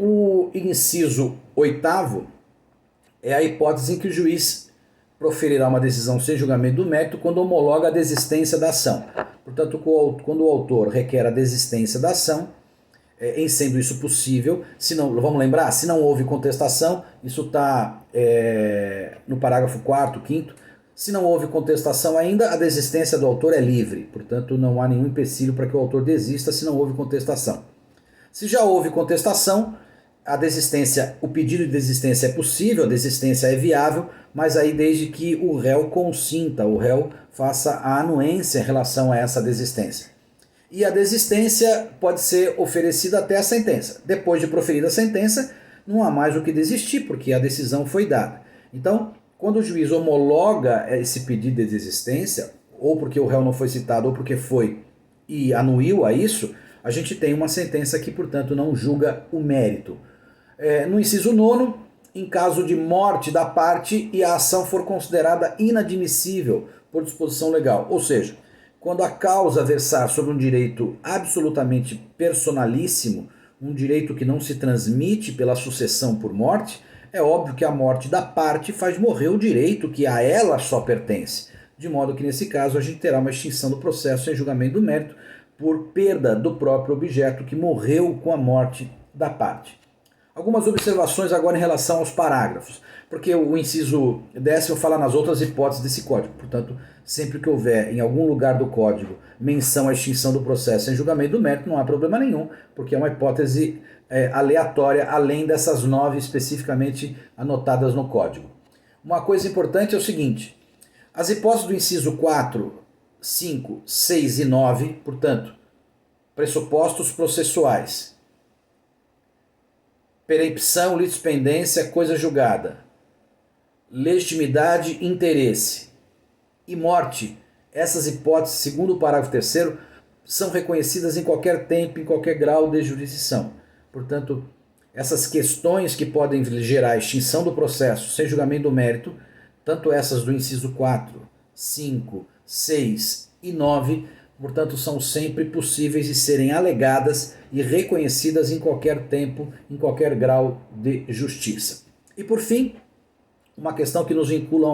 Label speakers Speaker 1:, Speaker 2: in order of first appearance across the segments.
Speaker 1: O inciso 8º é a hipótese em que o juiz proferirá uma decisão sem julgamento do mérito quando homologa a desistência da ação. Portanto, quando o autor requer a desistência da ação, em sendo isso possível, se não, vamos lembrar, se não houve contestação, isso está no parágrafo 4º, 5º, se não houve contestação ainda, a desistência do autor é livre, portanto não há nenhum empecilho para que o autor desista se não houve contestação. Se já houve contestação, a desistência, o pedido de desistência é possível, a desistência é viável, mas aí desde que o réu consinta, o réu faça a anuência em relação a essa desistência. E a desistência pode ser oferecida até a sentença. Depois de proferida a sentença, não há mais o que desistir, porque a decisão foi dada. Então, quando o juiz homologa esse pedido de desistência, ou porque o réu não foi citado, ou porque foi e anuiu a isso, a gente tem uma sentença que, portanto, não julga o mérito. No inciso 9º, em caso de morte da parte e a ação for considerada inadmissível por disposição legal, ou seja, quando a causa versar sobre um direito absolutamente personalíssimo, um direito que não se transmite pela sucessão por morte, é óbvio que a morte da parte faz morrer o direito que a ela só pertence. De modo que, nesse caso, a gente terá uma extinção do processo sem julgamento do mérito por perda do próprio objeto que morreu com a morte da parte. Algumas observações agora em relação aos parágrafos, porque o inciso 10º fala nas outras hipóteses desse código. Portanto, sempre que houver em algum lugar do código menção à extinção do processo sem julgamento do mérito, não há problema nenhum, porque é uma hipótese aleatória, além dessas 9 especificamente anotadas no código. Uma coisa importante é o seguinte: as hipóteses do inciso 4, 5, 6 e 9, portanto, pressupostos processuais, perempção, litispendência, coisa julgada, legitimidade, interesse e morte, essas hipóteses, segundo o parágrafo 3º, são reconhecidas em qualquer tempo, em qualquer grau de jurisdição. Portanto, essas questões que podem gerar a extinção do processo sem julgamento do mérito, tanto essas do inciso 4, 5, 6 e 9, portanto, são sempre possíveis de serem alegadas e reconhecidas em qualquer tempo, em qualquer grau de justiça. E por fim, uma questão que nos vincula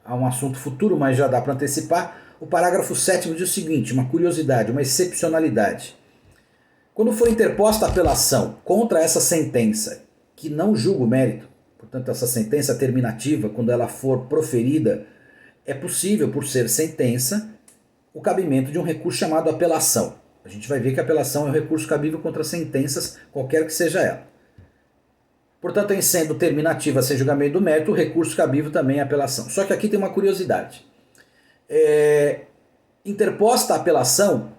Speaker 1: a um assunto futuro, mas já dá para antecipar, o parágrafo 7º diz o seguinte, uma curiosidade, uma excepcionalidade. Quando for interposta apelação contra essa sentença, que não julga o mérito, portanto, essa sentença terminativa, quando ela for proferida, é possível, por ser sentença, o cabimento de um recurso chamado apelação. A gente vai ver que a apelação é um recurso cabível contra sentenças, qualquer que seja ela. Portanto, em sendo terminativa sem julgamento do mérito, o recurso cabível também é apelação. Só que aqui tem uma curiosidade. Interposta a apelação,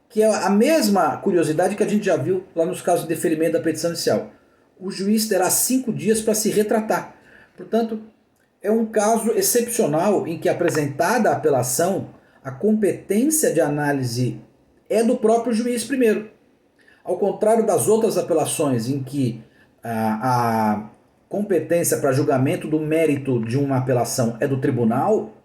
Speaker 1: que é a mesma curiosidade que a gente já viu lá nos casos de deferimento da petição inicial. O juiz terá 5 dias para se retratar. Portanto, é um caso excepcional em que, apresentada a apelação, a competência de análise é do próprio juiz primeiro. Ao contrário das outras apelações em que a competência para julgamento do mérito de uma apelação é do tribunal,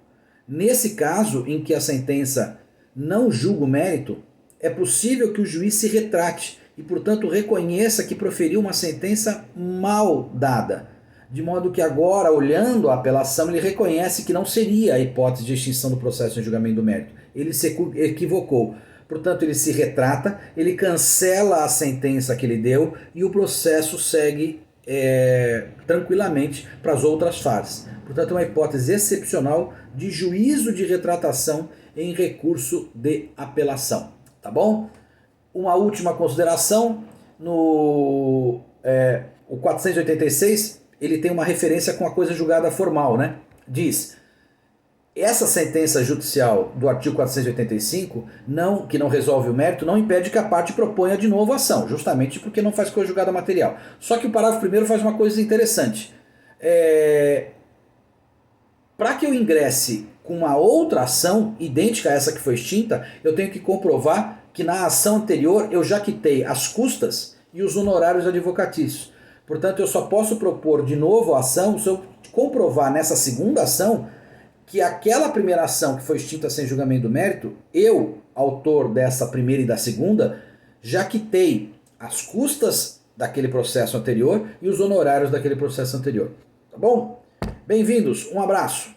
Speaker 1: nesse caso em que a sentença não julga o mérito, é possível que o juiz se retrate e, portanto, reconheça que proferiu uma sentença mal dada. De modo que agora, olhando a apelação, ele reconhece que não seria a hipótese de extinção do processo em julgamento do mérito. Ele se equivocou. Portanto, ele se retrata, ele cancela a sentença que ele deu e o processo segue tranquilamente para as outras fases. Portanto, é uma hipótese excepcional de juízo de retratação em recurso de apelação. Tá bom? Uma última consideração, o 486... ele tem uma referência com a coisa julgada formal, né? Diz, essa sentença judicial do artigo 485, que não resolve o mérito, não impede que a parte proponha de novo a ação, justamente porque não faz coisa julgada material. Só que o parágrafo 1º faz uma coisa interessante. Para que eu ingresse com uma outra ação, idêntica a essa que foi extinta, eu tenho que comprovar que na ação anterior eu já quitei as custas e os honorários advocatícios. Portanto, eu só posso propor de novo a ação se eu comprovar nessa segunda ação que aquela primeira ação que foi extinta sem julgamento do mérito, eu, autor dessa primeira e da segunda, já quitei as custas daquele processo anterior e os honorários daquele processo anterior. Tá bom? Bem-vindos, um abraço.